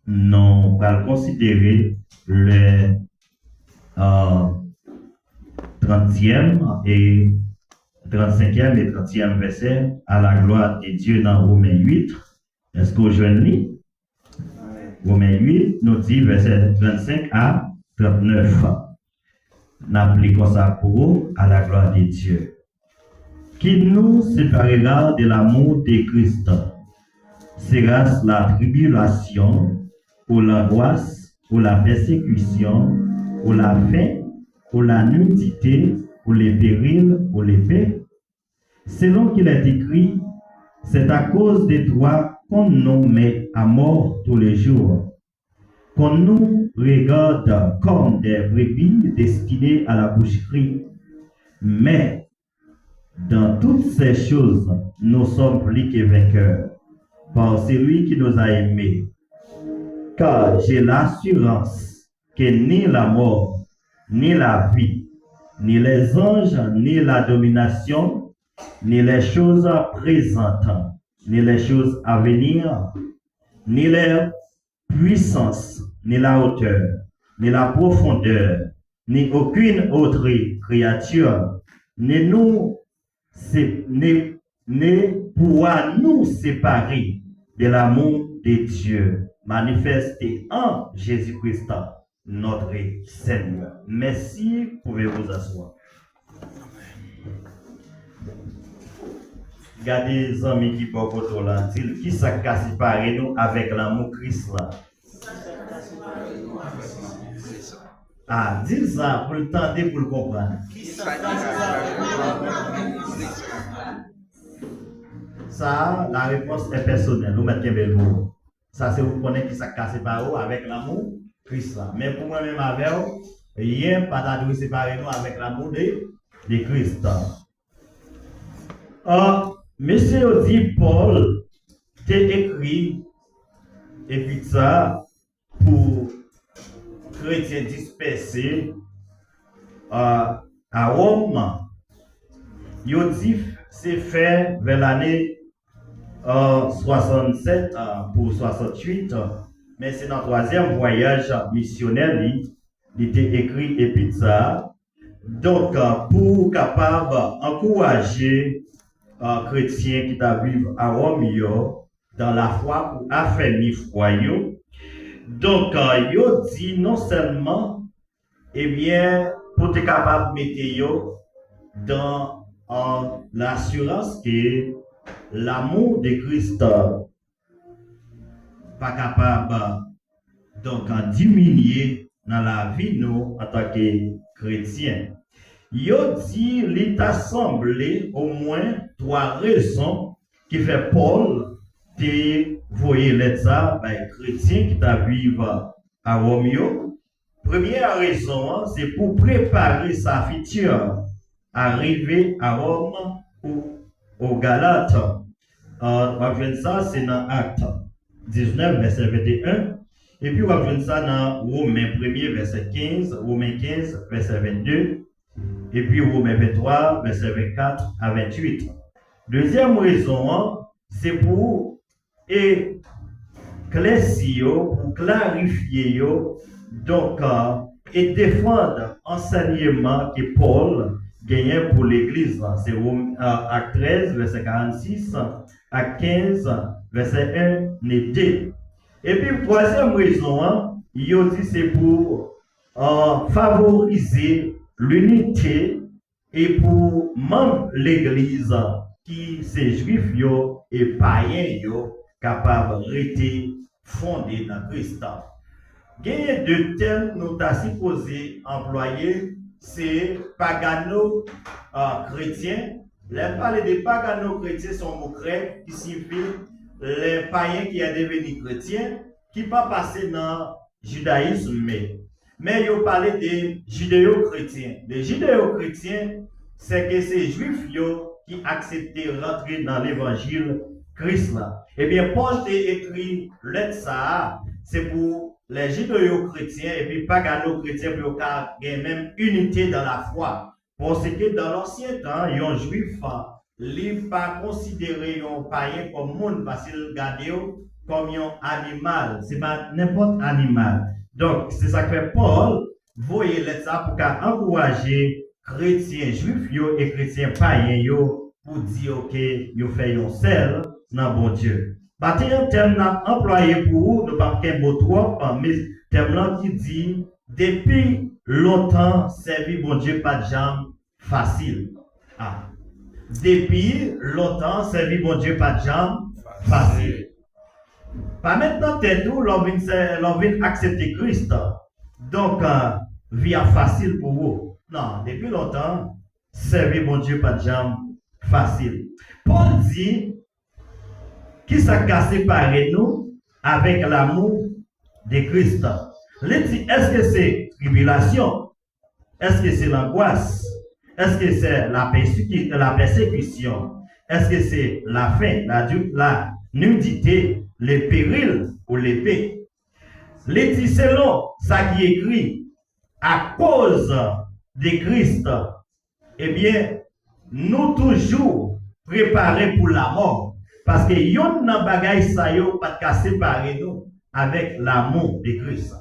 nous allons considérer le 30e et 35e et 30e verset à la gloire de Dieu dans Romains 8. Est-ce que vous joignez? Romains 8 nous dit verset 35 à 39. N'appliquons ça pour vous à la gloire de Dieu. Qui nous séparera de l'amour de Christ? Sera-ce la tribulation, ou l'angoisse, ou la persécution, ou la faim, ou la nudité, ou les périls, ou l'épée? Selon qu'il est écrit, c'est à cause de toi qu'on nous met à mort tous les jours, qu'on nous regarde comme des brebis destinées à la boucherie. Mais dans toutes ces choses, nous sommes plus que vainqueurs par celui qui nous a aimés. Car j'ai l'assurance que ni la mort, ni la vie, ni les anges, ni la domination, ni les choses présentes, ni les choses à venir, ni les puissances, ni la hauteur, ni la profondeur, ni aucune autre créature, ne pourra nous séparer de l'amour de Dieu manifesté en Jésus-Christ, notre Seigneur. Merci, pouvez-vous vous asseoir. Regardez les amis qui portent autour là, qui s'est séparé nous avec l'amour Christ là. Ah, dis ça pour le tenter, pour le comprendre. Ça, la réponse est personnelle. Nous mettons bien le mot. Ça, c'est vous connaissez qui s'est cassé par vous avec l'amour Christ là. Mais pour moi-même avec vous, rien pas de séparer nous avec l'amour de Christ. Monsieur dit Paul t'a écrit et puis ça pour chrétiens dispersés à Rome. Il dit c'est fait vers l'année 67 pour 68, mais c'est dans le troisième voyage missionnaire il était écrit et puis ça. Donc pour capable encourager chrétiens qui vivent à Rome dans la foi pour affermir foi. Donc yo dit non seulement eh bien pour être capable de mettre dans l'assurance que l'amour de Christ pas capable donc diminuer dans la vie nous en tant que chrétiens. Yo dit il t'a semblé au moins trois raisons qui fait Paul te voyer lettre ça ben chrétien qui t'a vivre à Rome. Première raison c'est pour préparer sa future arrivée à Rome ou au Galates. On va voir ça c'est dans Acte 19 verset 21 et puis on va voir ça dans Romains 1er verset 15, Romains 15 verset 22 et puis Romains 23 verset 24 à 28. Deuxième raison c'est pour éclaircir, pour clarifier donc et défendre l'enseignement que Paul gagnait pour l'Église. C'est Acte 13, verset 46, Acte 15, verset 1 et 2. Et puis, troisième raison, il dit c'est pour favoriser l'unité et pour même l'Église qui c'est juif et païen capable de rester fondé dans Christ. Gagner de termes nous t'a supposé employer, c'est pagano chrétien. Les parler de pagano chrétien sont mots grecs qui signifient les païens qui sont devenus chrétiens, qui pas passé dans le judaïsme, mais ils parlent des judéo-chrétiens. Les judéo-chrétiens, c'est que ces juifs qui acceptaient rentrer dans l'évangile Christ là. Eh bien, Paul t'a écrit lettre ça, c'est pour les judéo-chrétiens et puis pagano-chrétiens pour qu'il y ait même unité dans la foi. Parce que dans l'ancien temps, un juif, il pas considéré un païen comme monde parce qu'il regardait comme un animal. Ce n'est pas n'importe animal. Donc, c'est ça que fait Paul, voyez ça pour encourager chrétiens juifs et chrétiens païens pour dire que vous faites un sel dans bon Dieu. Bâtir un terme employé pour vous, ne pas qu'un mot trop, mais terme qui dit depuis longtemps, servir bon Dieu pas de jambes facile. Ah. Depuis longtemps, servir bon Dieu pas de jambes facile. Pas maintenant, t'es tout, l'on vient accepter Christ. Donc, vie facile pour vous. Non, depuis longtemps, servir mon Dieu pas de jambes facile. Paul dit, qui s'est séparé nous avec l'amour de Christ. Il dit, est-ce que c'est tribulation? Est-ce que c'est l'angoisse? Est-ce que c'est la persécution? Est-ce que c'est la faim, la nudité, les périls ou l'épée? Il dit, selon ça qui est écrit, à cause de Christ, eh bien, nous toujours préparés pour la mort. Parce que yon nan bagay sa yo pas de séparer nous avec l'amour de Christ.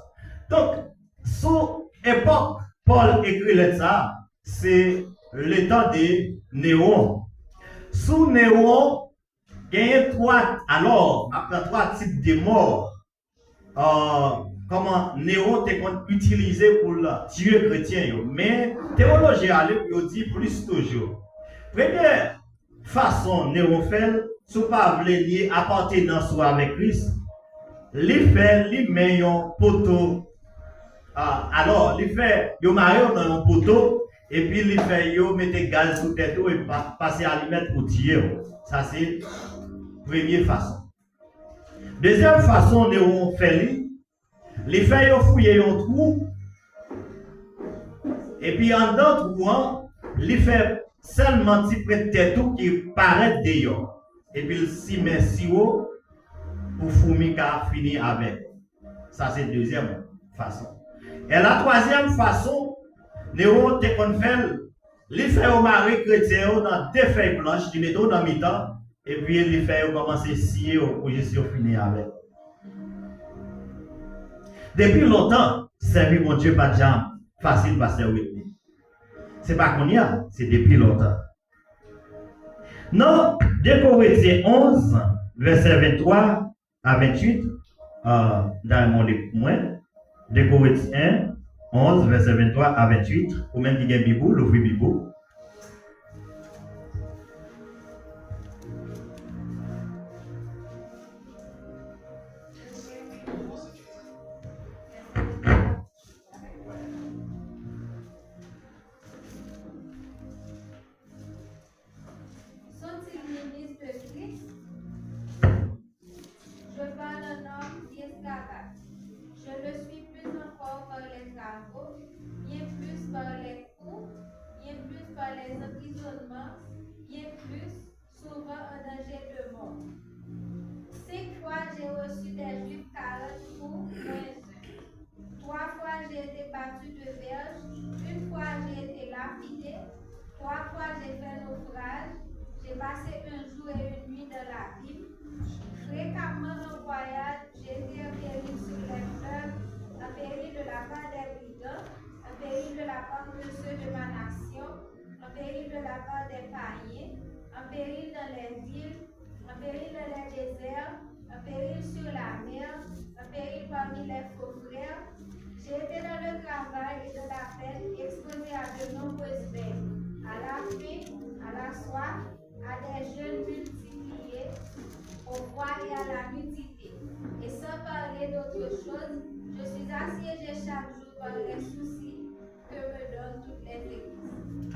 Donc, sous époque, Paul écrit ça, c'est le temps de Néron. Sous Néron, il y a trois types de morts. Comment Néron était utilisé pour tuer chrétiens. Mais théologiens dit plus toujours. Première façon Néron fait, si vous pas lier appartenance avec Christ, il fait, il met un poteau. Alors, il fait, il marie dans un poteau, et puis il fait, il met gaz sous tête et passer à lui mettre pour tirer. Ça, c'est la première façon. Deuxième façon, Néron fait, il fait, il fouille un trou, et puis en d'autres trous, il fait seulement petit près de tête qui paraît d'ailleurs. Et puis il s'y met si haut pour Foumika finir avec. Ça, c'est la deuxième façon. Et la troisième façon, Néron te fait, il fait au mari chrétien dans deux feuilles blanches, il met dans le mi-temps, et puis il fait commencer à scier pour juste finir avec. Depuis longtemps, servir mon Dieu pas de jambes, facile passer avec lui. C'est pas qu'on y a, c'est depuis longtemps. Non, 2 Corinthiens 11, verset 23 à 28, dans mon livre, 2 Corinthiens 11, verset 23 à 28, ou même qui a Bible, l'ouvrir Bible.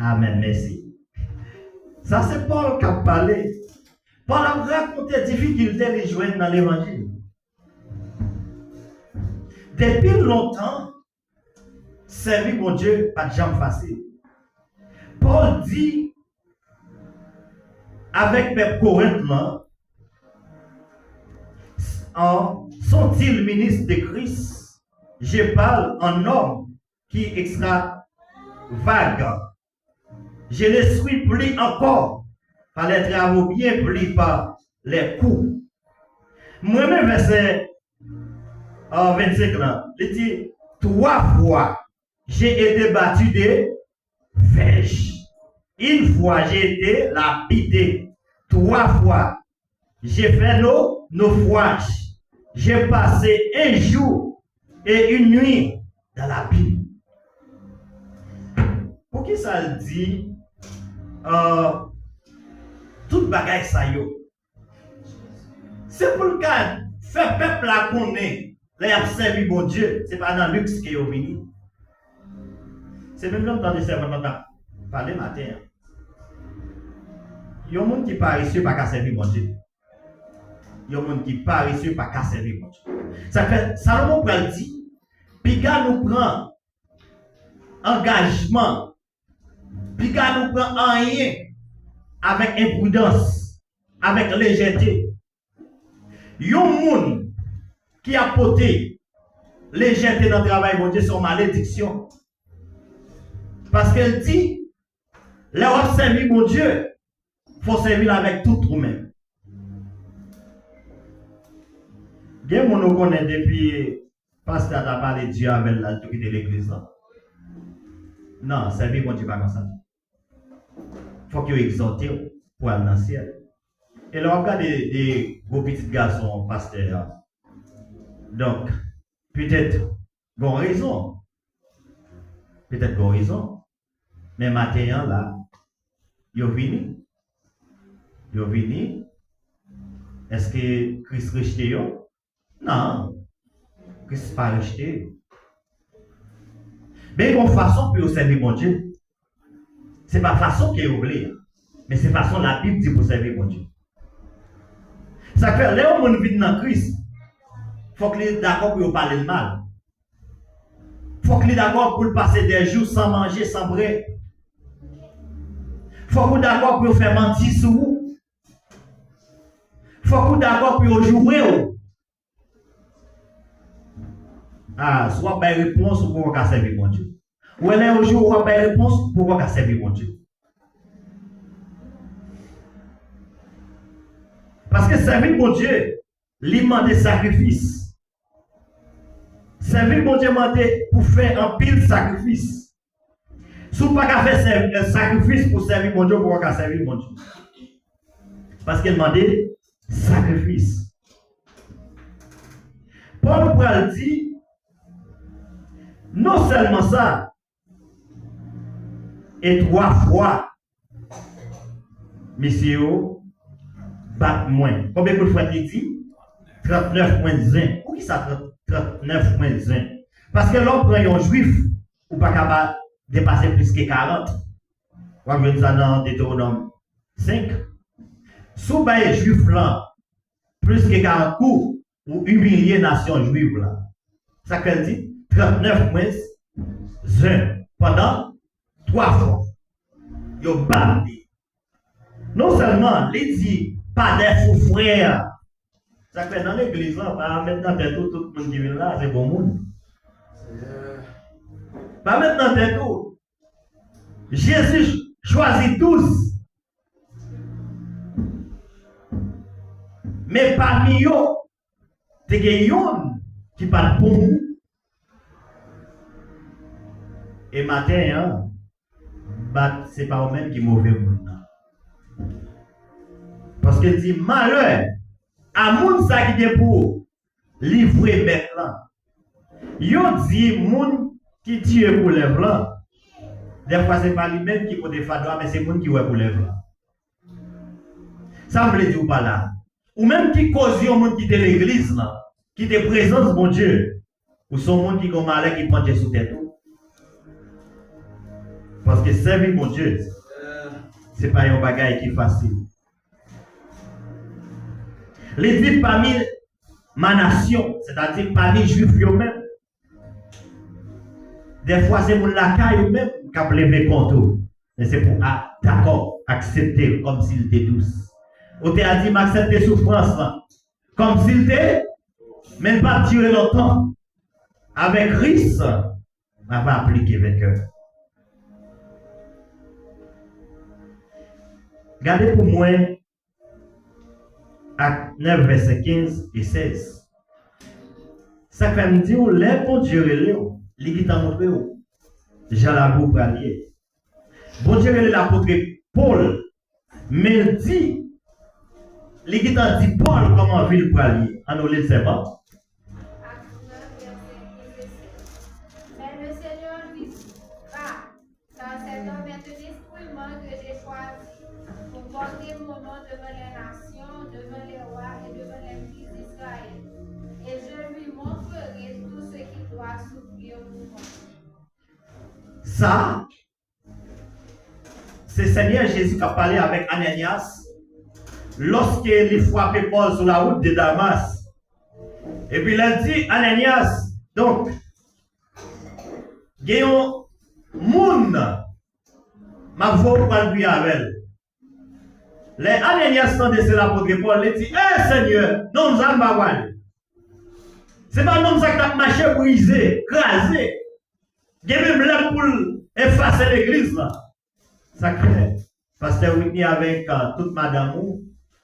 Amen, merci. Ça, c'est Paul qui a parlé. Paul a raconté les difficultés les joindre dans l'évangile. Depuis longtemps, servir mon Dieu, pas de jambes facile. Paul dit, avec Pep Corinth, sont-ils ministres de Christ? Je parle en homme qui est extra vague. Je ne suis plus encore par les travaux bien pris par les coups. Moi-même, verset 25 là, il dit 3 fois j'ai été battu de verges. Une fois j'ai été lapidé. 3 fois j'ai fait naufrages. J'ai passé un jour et une nuit dans la Bible. Pour qui ça le dit toute bagaille ça yo. C'est pour le cas faire peuple la connaître. Là, il a servi bon Dieu. Ce n'est pas dans luxe qui est venu. C'est même dans le servant qu'on a parlé matin. Il y a des gens qui ne parlent pas qu'à servir bon Dieu. Il y a des gens qui ne parlent pas qu'à servir bon Dieu. Ça fait, Salomon peut le dire, puis quand nous prend engagement, puis quand nous prend rien avec imprudence, avec légèreté. Il y a des gens qui a porté légèreté dans le travail, bon Dieu, c'est une malédiction. Parce qu'elle dit, là où servir mon Dieu, il faut servir avec tout nous-mêmes. Bien, on nous connaît depuis, parce que tu as parlé de Dieu avec la de l'église. Non, servir mon Dieu pas comme ça. Il faut qu'il exalte pour aller dans le ciel. Et là, on regarde des beaux petits garçons pasteurs. Donc, peut-être, bon raison. Peut-être bon raison. Mais maintenant, là, ils sont venus. Ils sont venus. Est-ce que Christ rejeté eux? Non. Christ pas rejeté. Mais une façon pour servir mon Dieu. Ce n'est pas façon qui est oubliée. Mais c'est façon la Bible dit pour servir mon Dieu. Ça fait là où on vit dans Christ. Il faut que les d'accord pour parler le mal. Il faut que les d'accord pour passer des jours sans manger, sans boire. Il faut que les d'accord pour faire mentir sur vous. Il faut que les d'accord pour jouer. Ah, soit pas réponse pour pourquoi servir mon Dieu. Ou elle est au jour où pas réponse pour pourquoi servir mon Dieu. Parce que servir mon Dieu, il demande des sacrifices. Servir mon Dieu demande pour faire un pile de sacrifices. Si vous ne pouvez pas faire un sacrifice pour servir mon Dieu, pourquoi servir mon Dieu? Parce qu'il demande sacrifice. Paul Pral dit, non seulement ça, et 3 fois, messieurs, bat moins. Combien de fois il dit? 39,1. Pour qui ça 39,1? Parce que l'on prend un juif, ou pas capable de dépasser plus que 40. On va dire ça dans Deutéronome 5. Si vous avez juif là, plus que 40 coups, ou humilier nation juive là. Ça qu'elle dit 39,1 pendant 3 fois. Yo bandi. Non seulement, il dit pas des fous frères. Ça fait dans l'église là, pas mettre dans tête tout le monde qui vient là, c'est bon monde. Pas mettre dans tête tout. Jésus choisit tous. Mais parmi eux, il y a un qui parle pour nous. Et matin, ce n'est pas eux-mêmes qui sont mauvais. Parce qu'il dit malheur à moun sa qui est pour livrer bête là. Yo dit moun qui tue pour les blancs. Des fois, ce n'est pas lui-même qui peut des fadois, mais c'est moun qui est pour les blancs. Ça me dit ou pas là. Ou même qui cause un monde qui est l'église là, qui est présence mon Dieu. Ou son monde qui est malin qui prend sous tête. Parce que servir mon Dieu, ce n'est pas un bagage qui est facile. Les dit parmi ma nation, c'est-à-dire parmi les juifs eux-mêmes, des fois c'est mon lacaille eux-mêmes qui a levé contre. Mais c'est pour d'accord, accepter comme s'il était douce. On t'a dit m'accepter souffrance comme s'il était, même pas durer longtemps. Avec Christ, on va appliquer vainqueur. Regardez pour moi, Acte 9, verset 15 et 16. Ça fait me dire, les bon Dieu, les qui t'a montré, Jean Labou Pralier. Bon Dieu, l'apôtre Paul, mais il dit, les qui t'a dit Paul comment ville Pralier. On nous le sait pas. Mais le Seigneur lui dit, va, car c'est dans mes instruments que j'ai choisi pour porter mon nom devant les nations, devant les rois et devant les fils d'Israël. Et je lui montrerai tout ce qu'il doit souffrir pour moi. Ça, c'est Seigneur Jésus qui a parlé avec Ananias lorsqu'il frappait Paul sur la route de Damas. Et puis il a dit, Ananias, donc, il y a un monde, ma voix pour lui avec. Les Ananias sont de l'apôtre Paul, il dit, Seigneur, non, nous allons pas. C'est pas non ça qui a marché brisé, crasé. Il y a même là pour effacer l'église là. Ça crée. Pasteur Whitney avec toute madame,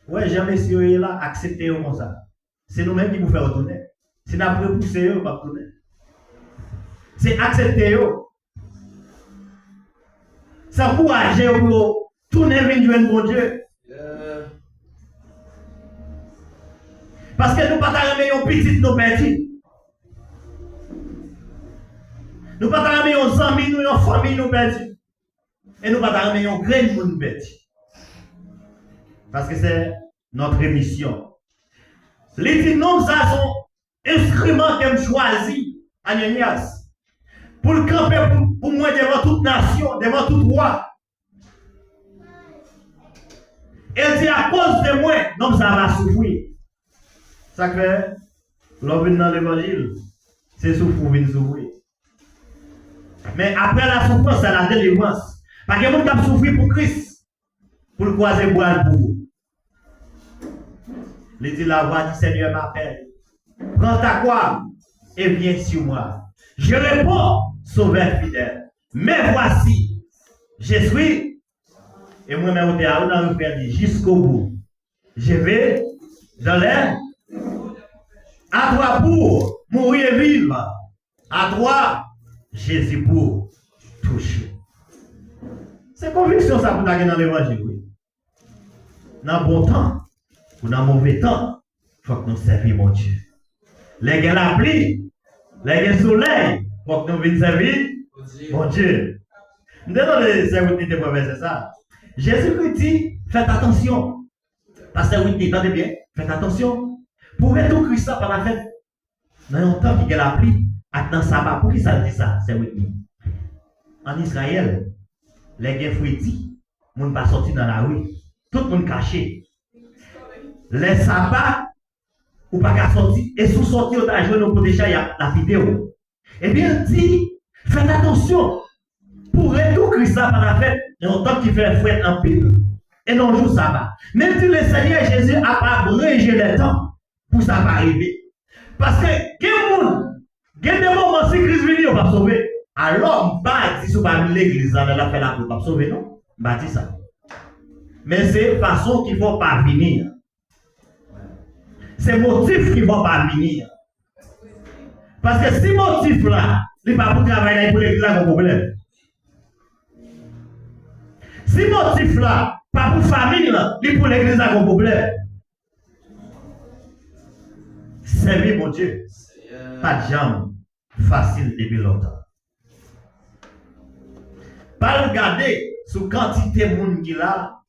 ouais, jamais si vous là, acceptez comme ça. C'est nous-mêmes qui vous faisons retourner. Si nous avons poussé, on va retourner. C'est accepter. Ça encourager pour tourner vers Dieu, bon Dieu. Parce que nous ne pouvons pas remettre petit nos petits. Nous ne pouvons pas remettre nos amis, nos familles, nos petits. Et nous ne pouvons pas remettre nos graines pour nous petits. Parce que c'est notre mission. Les petits noms, ça sont instruments qu'elle choisit, Ananias, pour le camper pour moi devant toute nation, devant tout roi. Elle dit à cause de moi, non, ça va souffrir. Ça fait, l'homme dans l'évangile, c'est souffrir, vient souffrir. Mais après la souffrance, c'est la délivrance. Parce que les gens qui souffert pour Christ, pour le croiser boire pour vous. Il dit la voix du Seigneur m'appelle. Prends ta croix et viens sur moi. Je réponds, sauveur fidèle. Mais voici, je suis, et moi-même, on a repris jusqu'au bout. Je vais dans l'air. À toi pour mourir et vivre. À toi, Jésus pour toucher. C'est conviction ça pour t'aller dans l'évangile. Oui. Dans le bon temps ou dans le mauvais temps, il faut que nous servions mon Dieu. Les gars la pluie, les gars soleil, il faut que nous venions servir mon Dieu. Nous devons les servir pour faire ça. Jésus-Christ dit, faites attention. Pasteur Whitney, attendez bien, faites attention. Pour être tout Christ par la fête, dans un temps qui est la pluie, dans le sabbat, pour qui ça dit ça? C'est Whitney. En Israël, les gens fouettis, les gens ne pas sortis dans la rue, tout le monde caché. Les sabbats, ou pas qu'à sortir, et sous sortir, on a joué pour déjà la vidéo. Eh bien, il dit, faites attention, pour être tout Christ par la fête, dans un temps qui fait fouette en pile, et non jour sabbat. Même si le Seigneur Jésus n'a pas abrégé le temps, pour ça va arriver. Parce que, il y a des moments si Christ vient, on va sauver. Alors, si vous pas l'église, on va faire la pour pas sauver, non? Bâti ça. Mais c'est façon qu'il ne faut pas venir. C'est motif qui ne faut pas venir. Parce que si motif là, il n'est pas pour travailler pour l'église, il y a un problème. Si motif là, pas pour famille là, il est pour l'église, il y a un problème. Servir mon Dieu, pas de jambe facile depuis longtemps. Pas regarder sur quantité de monde qui là,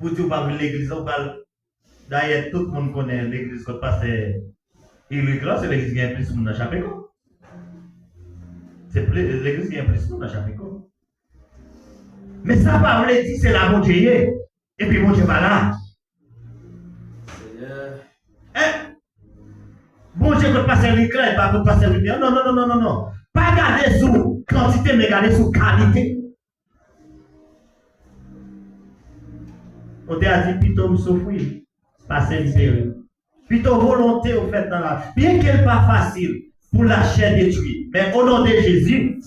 pour dire pas l'église, d'ailleurs tout le monde connaît l'église quand passe l'église, c'est l'église qui a plus de monde dans Chapéco. C'est l'église qui a plus de monde dans Chapéco. Mais ça va dire c'est la bon Dieu, et puis mon Dieu va là. Bon Dieu, quand passer l'écran, pas pour passer l'écran. Non. Pas garder sur quantité, mais garder sur qualité. On t'a dit, plutôt me souffrir, passer l'espérance. Plutôt volonté au fait dans la vie. Bien qu'elle n'est pas facile pour la chair détruite, mais au nom de Jésus,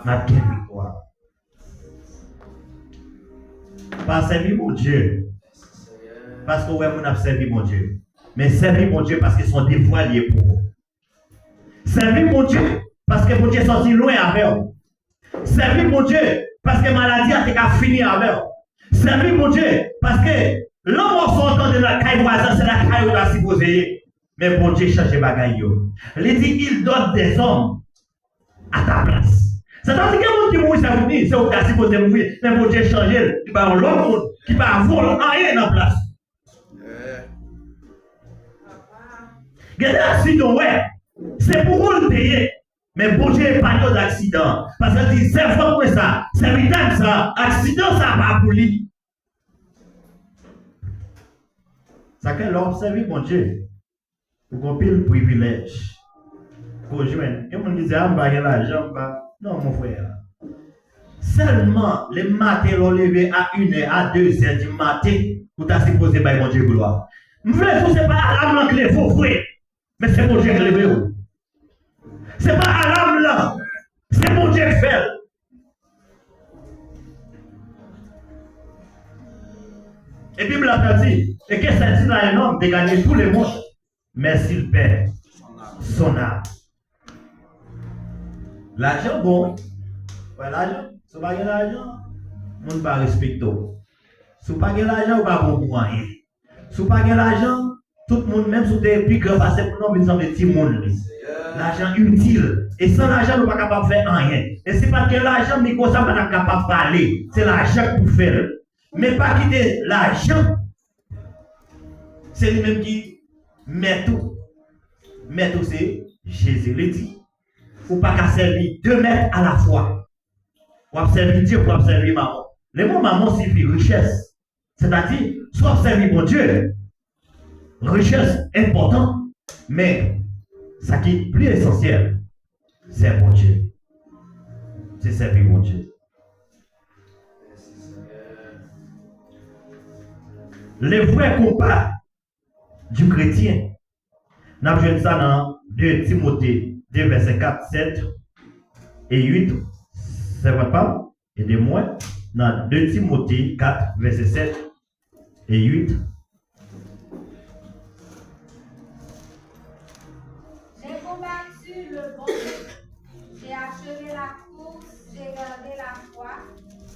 ma victoire. Pas servir mon Dieu. parce que ouais, on a servi mon Dieu. Mais servir mon Dieu parce que son devoir lié pour vous. Servir mon Dieu parce que mon Dieu est sorti loin avec vous. Servir mon Dieu parce que maladie a été fini avec vous. Servir mon Dieu parce que l'homme sortant de la caille voisin, c'est la caille où la supposé. Mais mon Dieu change les bagailles. Il dit, il donne des hommes à ta place. C'est-à-dire que mon Dieu mourit, ça vous dit, c'est au cas supposé mourir, mais mon Dieu change, qui va l'autre monde, qui va avoir rien en place. Regardez l'accident, ouais. C'est pour vous le payer. Mais bon Dieu n'est pas d'accident. Parce que dit, c'est fort pour ça. C'est vital ça. Accident, ça va pour lui. Ça que l'observer, mon Dieu. Pour qu'on puisse le privilège. Pour joindre. Et on disait, ah, bah, il y a l'argent, bah. Non, mon frère. Seulement, les matins, l'on levé à 1h, à 2h du matin, pour t'as supposé, bah, mon Dieu, gloire. Vous voulez, c'est pas à l'âme que vous frère. Mais c'est mon Dieu qui lève. C'est pas à l'âme là. C'est mon Dieu qui fait. Et puis, il a dit, et qu'est-ce que ça dit dans un homme de gagner tous les mois, mais s'il perd son âme. L'argent, bon. Ouais, l'argent. Si vous n'avez pas l'argent, on ne va pas respecter. Si vous n'avez pas l'argent, vous ne va pas bon pour rien. Si vous n'avez pas l'argent, tout le monde, même si vous êtes plus grand, parce que pour nous, nous sommes des petits monde. L'argent utile. Et sans l'argent, nous ne sommes pas capables de faire rien. Et c'est parce que l'argent, nous ne sommes pas capables de parler. C'est l'argent pour faire. Mais pas quitter l'argent. C'est lui-même qui met tout. Mais tout, c'est Jésus le dit. Il ne faut pas qu'à servir 2 mètres à la fois. Ou observer Dieu pour observer maman. Le mot maman signifie richesse. C'est-à-dire, soit observer mon Dieu, richesse importante, mais ce qui est plus essentiel, c'est mon Dieu. C'est servir mon Dieu. Le vrai combat du chrétien, nous avons vu ça dans 2 Timothée 2, verset 4, 7 et 8. C'est votre part? Aidez-moi. Dans 2 Timothée 4, verset 7 et 8. J'ai combattu le bon jeu. J'ai achevé la course, j'ai gardé la foi.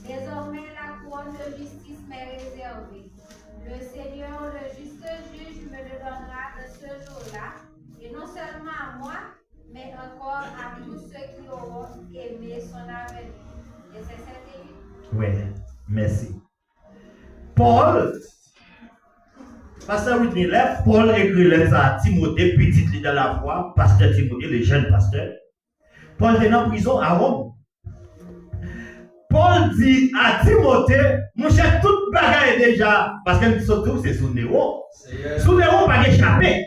Désormais, la couronne de justice m'est réservée. Le Seigneur, le juste juge, me le donnera de ce jour-là, et non seulement à moi, mais encore à tous ceux qui auront aimé son avenir. Et c'est 7 et 8. Oui, merci. Paul, pasteur Whitney, Paul écrit lettre à Timothée, petit leader de la foi, pasteur Timothée, le jeune pasteur. Paul était en prison à Rome. Paul dit à Timothée, mon cher, toute bagaille déjà, parce que surtout c'est sous Néron. Sous Néron, pas échappé.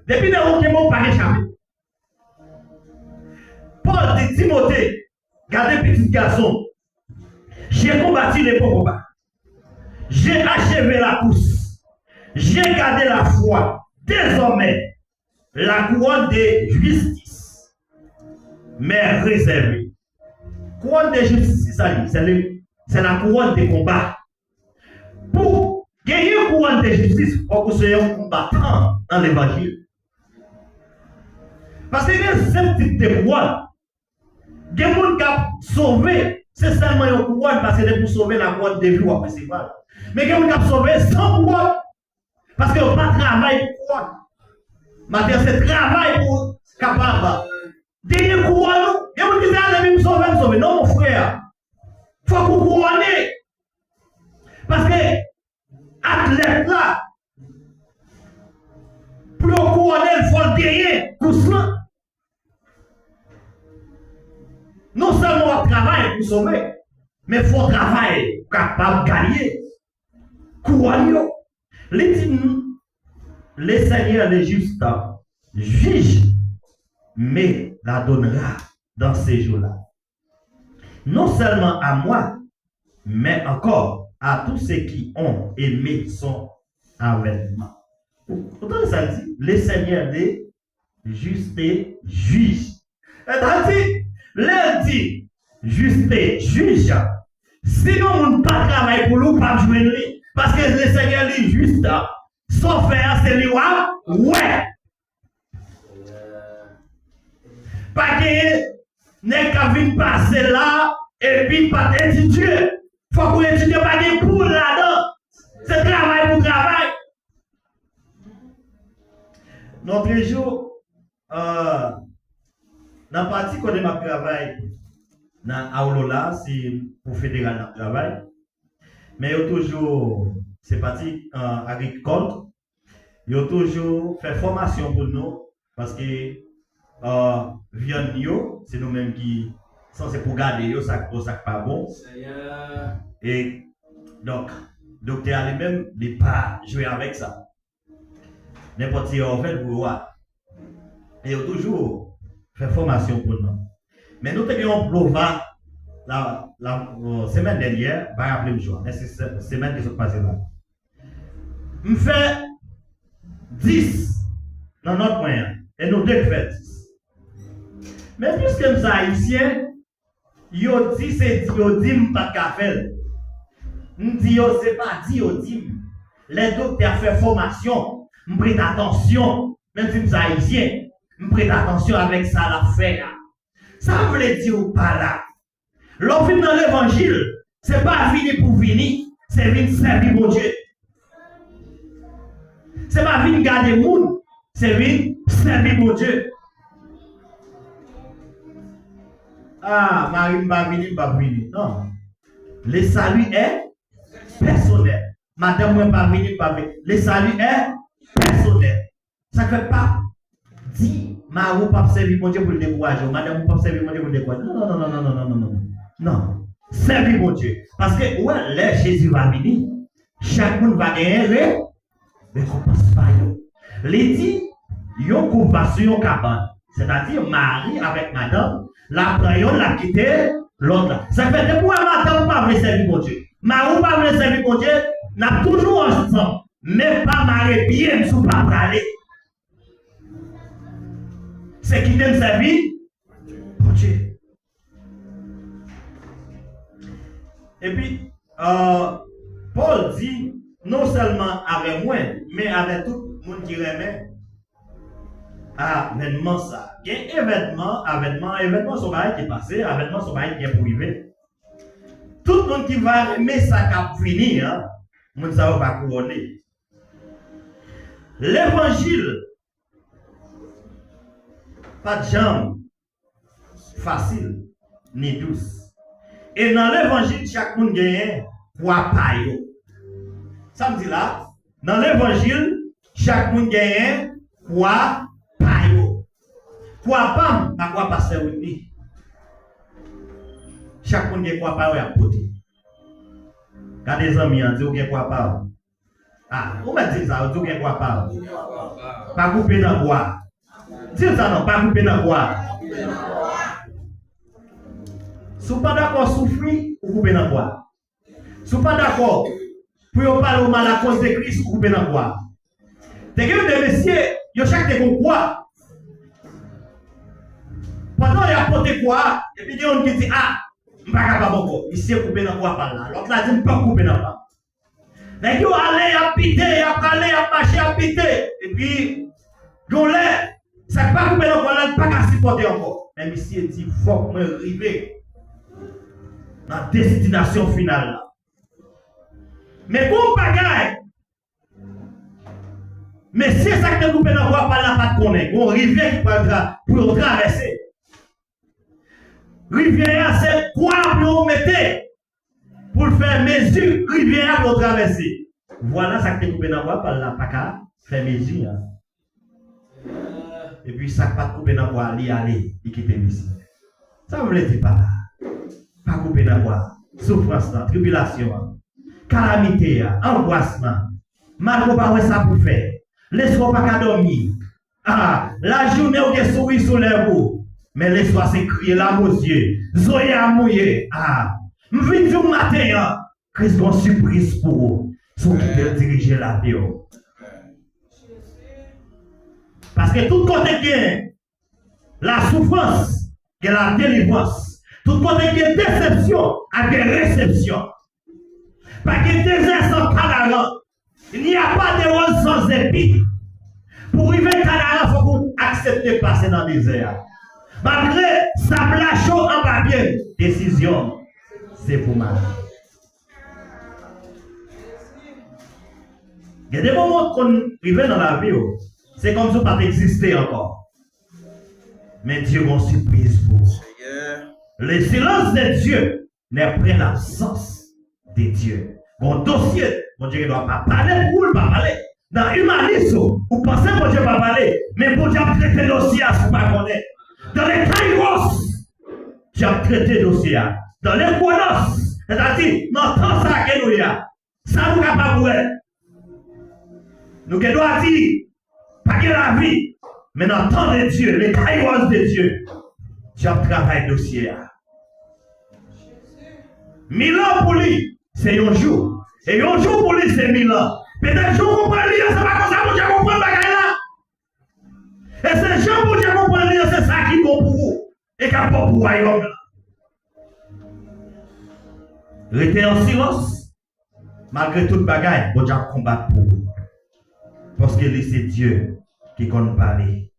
Depuis Néron, qui m'a pas échappé. Paul dit Timothée, gardez petit garçon, j'ai combattu les bons combats. J'ai achevé la course. J'ai gardé la foi. Désormais, la couronne de justice m'est réservée. Couronne de justice, c'est la couronne de combat. Pour gagner une couronne de justice, il faut que vous soyez un combattant dans l'évangile. Parce que ce type de couronne, il y a des gens qui ont sauvé, c'est seulement une couronne parce que c'est pour sauver la couronne de vie ou après c'est pas. Mais il y a des gens qui ont sauvé sans couronne parce qu'ils n'ont pas travaillé pour couronne. Maintenant, c'est travail pour capable. Gagner couronne, il y a des gens qui disent, ah, je vais me sauver. Non, mon frère, il faut vous couronner. Parce que, athlète là, pour couronner, il faut le gagner pour cela. Non seulement on travaille pour sauver, mais il faut travailler pour capable de gagner. Couronner. Le Seigneur le juste juge, mais la donnera dans ces jours-là. Non seulement à moi, mais encore à tous ceux qui ont aimé son avènement. Pourtant, ça dit, le Seigneur est juste et juge. C'est-à-dire, lundi, juste et juge. Sinon, on ne peut pas travailler pour nous, pas jouer lui. Parce que le Seigneur est juste. Son faire, c'est lui, ouais. Pas que n'est qu'à venir passer là et puis pas étudier. Faut qu'on étudie pas des cours là-dedans. C'est travail pour travail. Notre jour, dans la partie qu'on a travail, dans Aoulola, c'est pour fédéral de travail. Mais il y a toujours, c'est parti agricole, il y a toujours fait formation pour nous parce que viande, c'est nous-mêmes qui sommes pour garder, ça pas bon. Et donc, le docteur lui-même n'est pas joué avec ça. N'importe qui en fait pour voir. Et il y a toujours fait formation pour nous. Mais nous avons prouvé la semaine dernière, pas rappeler le jour, mais c'est la semaine qui s'est passée là. Je fais 10 dans notre moyen. Et nous deux faisons 10. Mais puisque nous sommes haïtiens, yo dit c'est dit, yo dit pas qu'à faire. Nous disons c'est pas dit, yo dit. Les docteurs fait formation, nous prête attention, même si nous sommes haïtiens, nous prête attention avec ça l'affaire. Ça veut dire pas là. L'offre dans l'évangile, c'est pas venir pour venir, c'est venir servir mon Dieu. C'est pas venir garder le monde, c'est venir servir mon Dieu. Ah, Marie va venir. Non. Le salut est personnel. Madame ne va pas venir. Le salut est personnel. Ça ne fait pas dire, Marie ne pas servir mon Dieu pour le décourager. Madame ne pas servir mon Dieu pour le décourager. Non. Non. Servir mon Dieu. Parce que, ouais, là, Jésus va venir. Chaque monde va gagner récompense par eux. Les dit, yon coupe sur yon cabane. C'est-à-dire, Marie avec madame, la prend la quitter, l'autre. Ça fait que pour madame, pas veut servir mon Dieu. Marie pas veut servir mon Dieu, n'a toujours ensemble. Mais pas Marie bien sous pas parler. C'est qui t'aime servir mon Dieu. Et puis, Paul dit, non seulement avec moi, mais avec tout le monde qui remet avènement ça. Il y a événement sont pas qui passé, événement sont pas qui est privé. Tout le monde qui va remettre ça cap fini, hein, monde ça va couronner. L'évangile, pas de jambe facile ni douce. Et dans l'évangile, chaque monde gagne quoi paille. Ça me dit là, dans l'évangile, chaque monde gagne quoi paille. Quoi pas, pas quoi passer oui. Chaque monde gagne quoi paille à côté. Quand des amis ont dit ou gagne quoi paille. Ah, on m'a dit ça, ou gagne quoi paille. Pas couper dans quoi. Dis ça non, pas couper dans quoi. Si vous n'êtes pas d'accord souffrir, vous coupez dans quoi? Si vous n'êtes pas d'accord pour parler au mal à cause de Christ, vous coupez dans quoi? T'es que des messieurs, ils ont chaque de quoi? Pendant qu'ils apportent quoi? Et puis il y a un qui dit, ah, je ne suis pas capable encore. Ici, vous coupez dans quoi par là? L'autre là dit, je ne peux pas couper dans quoi. Mais ils ont allé à piter, ils ont allé à marcher à piter. Et puis, ils ont l'air, ça ne peut pas couper dans quoi, là, ils ne peut pas supporter encore. Mais monsieur dit, il faut que je arrive dans la destination finale là. Mais pour bagaille, mais si ça que vous pouvez pas par là, pas de connaître, on rivière qui pour traverser. Rivière, c'est quoi pour mettre pour faire mesure, rivière pour traverser. Voilà ça que vous pouvez pas par là, pas qu'à faire mesure. Et puis ça pas couper dans quoi, aller, il quitte ici. Ça veut dire pas là. Pas couper dans quoi, souffrance, tribulation, calamité, angoissement. Malgré pas ça pour faire. Laisse-moi pas dormir. Ah, la journée où tu souris sur les roues, mais laisse-moi s'écrire là, aux yeux. Zoé à mouiller. Ah, m'vin du matin, qu'est-ce qu'on surprise pour vous? Sont qui veulent diriger la vie. Parce que tout côté qui la souffrance, qui est la délivrance, tout côté qui est déception, a des réceptions. Parce que des sans calarants, Il n'y a pas de rose sans épi. Pour arriver au Canada, il faut accepter de passer dans le désert. Malgré sable chaud en papier, décision, c'est pour mal. Il y a des moments qu'on arrive dans la vie, c'est comme si ça n'a pas existé encore. Mais Dieu a une surprise pour vous. Le silence de Dieu n'est pas l'absence de Dieu. Mon dossier, mon Dieu ne doit pas parler pour ne pas parler. Dans l'humanisme, vous pensez que mon Dieu ne va pas parler, mais mon Dieu a traité le dossier à ce que vous connaissez. Dans les kairos, Dieu a traité le dossier. Dans les chronos, c'est-à-dire, dans le temps que nous avons, ça nous capable de nous devons dire, pas que la vie, mais dans le temps de Dieu, les kairos de Dieu, Dieu a travaillé le dossier. 1000 ans pour lui, c'est un jour. Et un jour pour lui, c'est 1000 ans. Peut-être que je comprends lui, c'est pas comme ça que je comprends là. Et c'est Jean pour Dieu comprendre lui, c'est ça qui est bon pour vous. Et qui est bon pour vous, royaume. Restez en silence. Malgré toute bagaille, bon Dieu combat pour vous. Parce que c'est Dieu qui compte parler.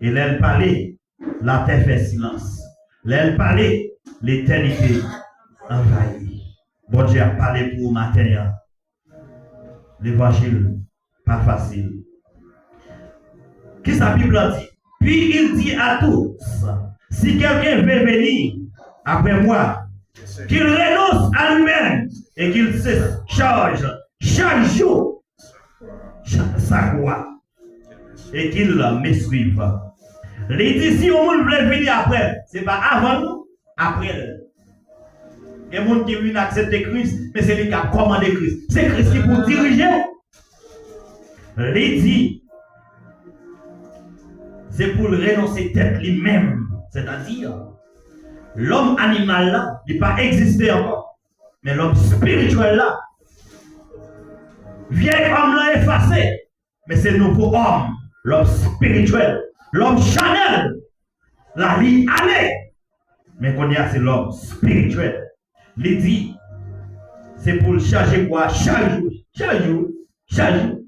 Et l'aile parler, la terre fait silence. L'aile parler, l'éternité envahit. Bon Dieu a parlé pour vous matin. L'évangile, pas facile. Qu'est-ce que la Bible dit? Puis il dit à tous, si quelqu'un veut venir après moi, qu'il renonce à lui-même et qu'il se charge chaque jour sa croix et qu'il me suive. Il dit si on veut venir après, ce n'est pas avant nous, après. Il y a des gens qui viennent accepter Christ, mais c'est lui qui a commandé Christ. C'est Christ qui pour diriger. Il dit, c'est pour le renoncer tête lui-même. C'est-à-dire, l'homme animal là, il n'a pas existé encore. Mais l'homme spirituel là, vieil homme là effacé. Mais c'est le nouveau homme, l'homme spirituel, l'homme charnel. La vie allait. Mais qu'on y a, c'est l'homme spirituel. Il dit, c'est pour le charger quoi? Chaque jour. Chaque jour. Chaque jour.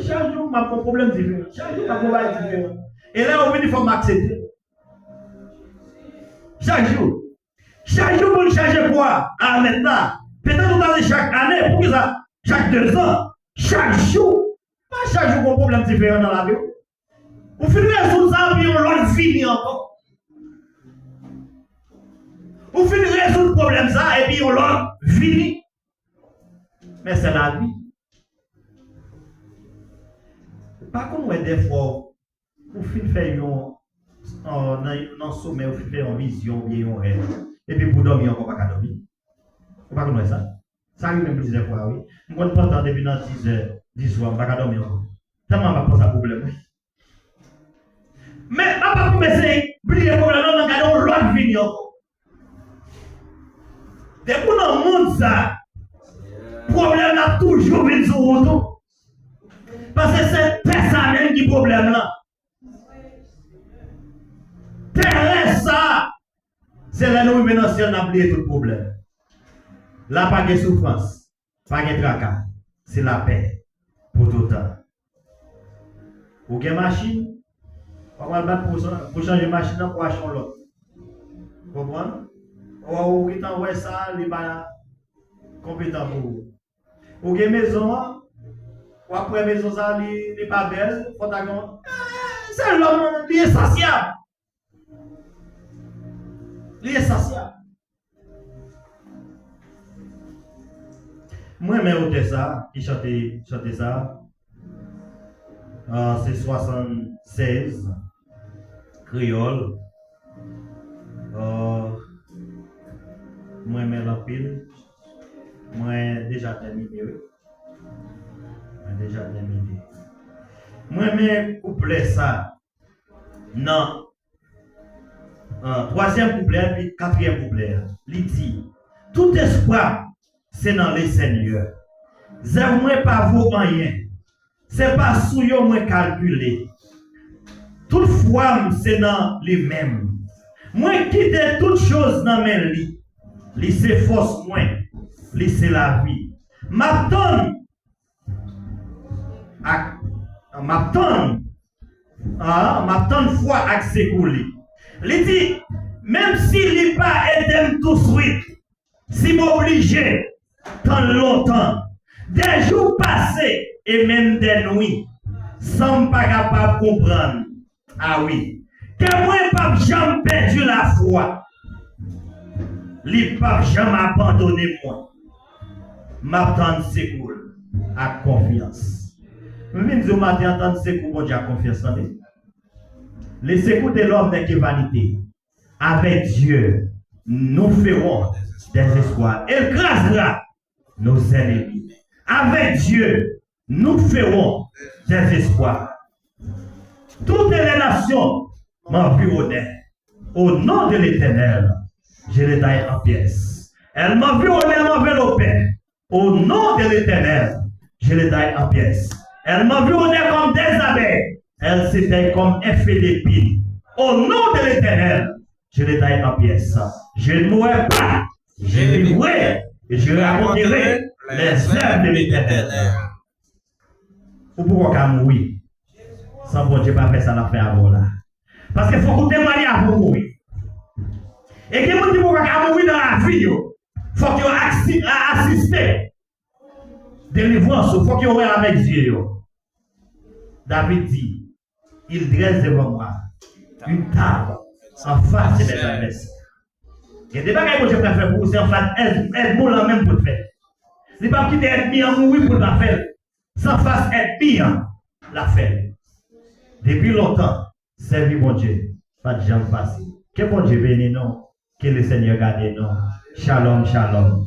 Chaque jour, ma problème différent. Chaque jour, ma problème différent. Et là, il faut m'accepter. Chaque jour. Chaque jour, pour le charger quoi? Ah, maintenant. Peut-être que chaque année, pour que ça, chaque 2 ans. Chaque jour. Pas chaque jour, mon problème différent dans la vie. Vous finissez résoudre ça, puis on l'autre fini encore. Vous finissez résoudre le problème ça, et puis on l'autre fini. Mais c'est la vie. Par contre, des fois, vous finissez un sommet, vous finissez une vision, bien un rêve. Et puis vous dormir encore pas qu'à dormir. Vous ne pas connaître ça? Ça arrive même plusieurs fois, oui. Je ne pas depuis dans 10 heures, 10 soirs, pas qu'à dormir encore. Tellement on va poser un problème. Mais à part pour essayer, oublier le problème, on a gardé l'autre fini encore. Depuis dans le monde, ça, problème a toujours venu sur vous. Parce que c'est ça même qui problème là. Terre ça, c'est là où maintenant si on a oublié tout le problème. Là, pas de souffrance, pas de tracas, c'est la paix pour tout le temps. Ou une machine, on va le battre pour changer de machine pour acheter l'autre. Vous comprenez? Ou qui t'envoie ça, il n'est pas compétent pour vous. Ou une maison, ou après maison, ça, il n'est pas belle, c'est l'homme, il est essentiel. Il est essentiel. Moi, je ça, qui chantait ça. C'est 76, créole. Moi, je la pile. Moi, déjà terminé. Moi, je couplet ça. Non. 3e couplet, puis 4e couplet. Il dit, tout espoir, c'est dans les seigneurs. Zèv moi pas vous rien. C'est pas sous yo moi calculé. Toutefois, c'est dans les mêmes. Moi quitte toutes choses dans mes lits. Li c'est force moi. Li c'est la vie. M'attend m'attend foi avec ses coulis. Il dit, même s'il n'est pas aidé tout de suite, si m'obligé tant longtemps, des jours passés et même des nuits, sans pas capable de comprendre. Ah oui, que moi pas jamais perdu la foi. Il pas jamais abandonné moi. M'attend secours à confiance. Je viens de dire matin entendre secours bon Dieu à confiance en lui. Le secours de l'homme n'est que vanité. Avec Dieu, nous ferons des espoirs. Il écrasera nos ennemis. Avec Dieu, nous ferons des espoirs. Toutes les nations m'environnent. Au nom de l'Éternel, je les taille en pièces. Elles m'environnent, m'enveloppent. Au nom de l'Éternel, je les taille en pièces. Elles m'environnaient comme des abeilles. Elles s'étaient comme effets d'épines. Au nom de l'Éternel, je les taille en pièces. Je ne mourrai pas. Je vivrai et je raconterai les œuvres de l'Éternel. Ou pourquoi qu'à mourir? Sans bon Dieu pas faire ça la faire avant là. Parce qu'il faut que vous témoignez avant mourir. Et que vous dites pourquoi qu'à mourir dans la vie, il faut que vous assistez. Délivrance, il faut que vous avec Dieu. David dit, il dresse devant moi une table en face de mes adversaires. Et des bagages que je préfère pour vous, c'est en face, être bon là même pour le faire. Ce n'est pas quitter être bien mourir pour la faire. Sans face être bien la faire. Depuis longtemps, servir mon Dieu, pas de gens facile. Que bon Dieu bénisse nous, que le Seigneur garde nous. Shalom, shalom.